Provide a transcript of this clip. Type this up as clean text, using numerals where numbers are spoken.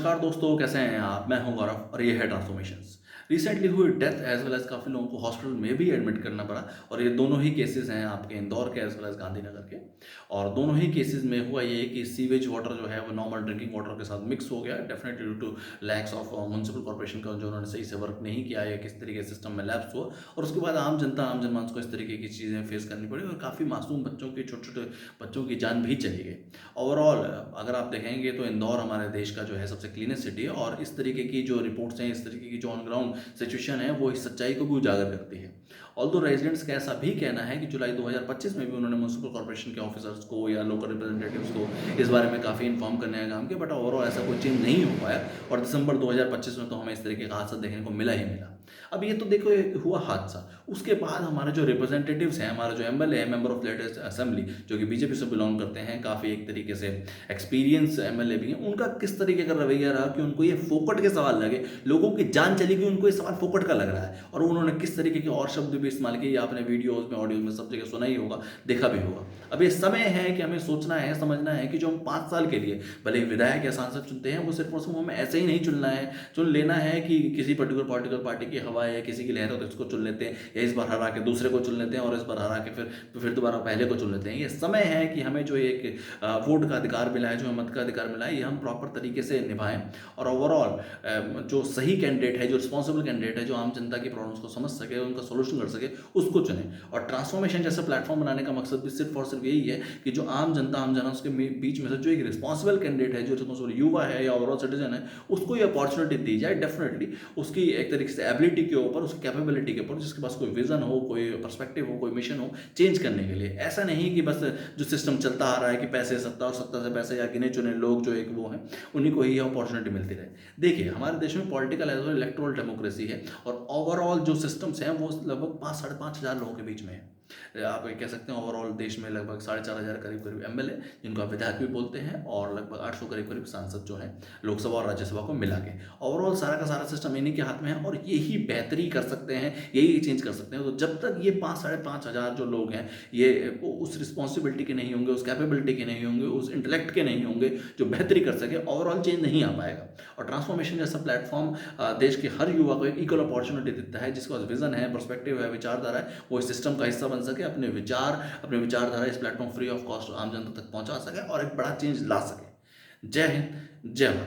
नमस्कार दोस्तों, कैसे हैं आप? मैं हूं गौरव और ये है ट्रांसफॉर्मेशंस। रिसेंटली हुई डेथ एज वेल एज काफ़ी लोगों को हॉस्पिटल में भी एडमिट करना पड़ा और ये दोनों ही केसेस हैं आपके इंदौर के एज वेल एज गांधीनगर के। और दोनों ही केसेस में हुआ ये कि सीवेज वाटर जो है वो नॉर्मल ड्रिंकिंग वाटर के साथ मिक्स हो गया, definitely due to lacks of municipal corporation का जो उन्होंने सही से वर्क नहीं किया या किस तरीके से सिस्टम में लैप्स हुआ। और उसके बाद आम जनता आम जनमानस को इस तरीके की चीज़ें फेस करनी पड़ी और काफ़ी मासूम बच्चों की छोटे छोटे बच्चों की जान भी चली गई। ओवरऑल अगर आप देखेंगे तो इंदौर हमारे देश का जो है सबसे क्लीनेस्ट सिटी है और इस तरीके की जो रिपोर्ट्स हैं, इस तरीके की जो ऑन ग्राउंड सिचुएशन है, वो इस सच्चाई को भी उजागर करती है। ऑल्दो रेजिडेंट्स का ऐसा भी कहना है कि जुलाई 2025 में भी उन्होंने म्युनिसिपल कॉर्पोरेशन के ऑफिसर्स को या लोकल रिप्रेजेंटेटिव्स को इस बारे में काफ़ी इन्फॉर्म करने का काम किया, बट ओवरऑल ऐसा कोई चेंज नहीं हो पाया। और दिसंबर 2025 में तो हमें इस तरीके का हादसा देखने को मिला ही मिला। अब ये तो देखो ये हुआ हादसा, उसके बाद हमारे जो रिप्रेजेंटेटिव्स हैं, हमारा जो एमएलए है, मेंबर ऑफ लेटेस्ट असेंबली, जो कि बीजेपी से बिलोंग करते हैं, काफ़ी एक तरीके से एक्सपीरियंस एमएलए भी हैं, उनका किस तरीके का रवैया रहा कि उनको ये फोकट के सवाल लगे, लोगों की जान चली गई, उनको ये सवाल फोकट का लग रहा है। और उन्होंने किस तरीके के और शब्द भी इस्तेमाल किए, आपने वीडियोज में, ऑडियो में, सब जगह सुना ही होगा, देखा भी होगा। अब ये समय है कि हमें सोचना है, समझना है कि जो हम 5 साल के लिए भले ही विधायक या सांसद चुनते हैं, वो सिर्फ और सिर्फ हमें ऐसे ही नहीं चुनना है, चुन लेना है कि किसी पर्टिकुलर पॉलिटिकल पार्टी की हवा है या किसी की लहर है तो इसको चुन लेते हैं, या इस बार हरा के दूसरे को चुन लेते हैं और इस बार हरा के फिर दोबारा पहले को चुन लेते हैं। ये समय है कि हमें जो एक वोट का अधिकार मिला है, जो हमें मत का अधिकार मिला है, ये हम प्रॉपर तरीके से निभाएं और ओवरऑल जो सही कैंडिडेट है, जो रिस्पॉन्सिबल कैंडिडेट है, जो आम जनता की प्रॉब्लम्स को समझ सके, उनका सोल्यूशन कर सके, उसको चुनें। और ट्रांसफॉर्मेशन जैसा प्लेटफॉर्म बनाने का मकसद भी सिर्फ और सिर्फ यही है कि जो आम जनता, आम जन उसके बीच में से जो एक रिस्पॉन्सिबल कैंडिडेट है, जो रिस्पॉन्सिबल युवा है या ओवरऑल सिटीजन है, उसको ये अपॉर्चुनिटी दी जाए। डेफिनेटली उसकी एक तरीके से एबिलिटी के ऊपर, उसकी कैपेबिलिटी के ऊपर, जिसके पास कोई विजन हो, कोई पर्सपेक्टिव हो, कोई मिशन हो चेंज करने के लिए। ऐसा नहीं कि बस जो सिस्टम चलता आ रहा है कि पैसे सत्ता और सत्ता से पैसे या गिने चुने लोग जो एक वो हैं, उन्हीं को ही अपॉर्चुनिटी मिलती रहे। देखिए, हमारे देश में political as well electoral democracy है और ओवरऑल जो सिस्टम्स हैं वो लगभग 5-5.5 हज़ार लोगों के बीच में है। आप ये कह सकते हैं ओवरऑल देश में लगभग 4,500 करीब करीब एमएलए, जिनको आप विधायक भी बोलते हैं, और लगभग 800 करीब करीब सांसद जो हैं लोकसभा और राज्यसभा को मिला के। ओवरऑल सारा का सारा सिस्टम इन्हीं के हाथ में है और यही बेहतरी कर सकते हैं, यही चेंज कर सकते हैं। तो जब तक ये 5-5.5 हज़ार जो लोग हैं, ये उस रिस्पॉन्सिबिलिटी के नहीं होंगे, उस कैपेबिलिटी के नहीं होंगे, उस इंटेलेक्ट के नहीं होंगे जो बेहतरी कर सके, ओवरऑल चेंज नहीं आ पाएगा। और ट्रांसफॉर्मेशन जैसा प्लेटफॉर्म देश के हर युवा को एक इक्वल अपॉर्चुनिटी देता है, जिसके पास विजन है, पर्सपेक्टिव है, विचारधारा है, वो इस सिस्टम का हिस्सा बन सके, अपने विचारधारा इस प्लेटफॉर्म फ्री ऑफ कॉस्ट आम जनता तक पहुंचा सके और एक बड़ा चेंज ला सके। जय हिंद, जय भारत।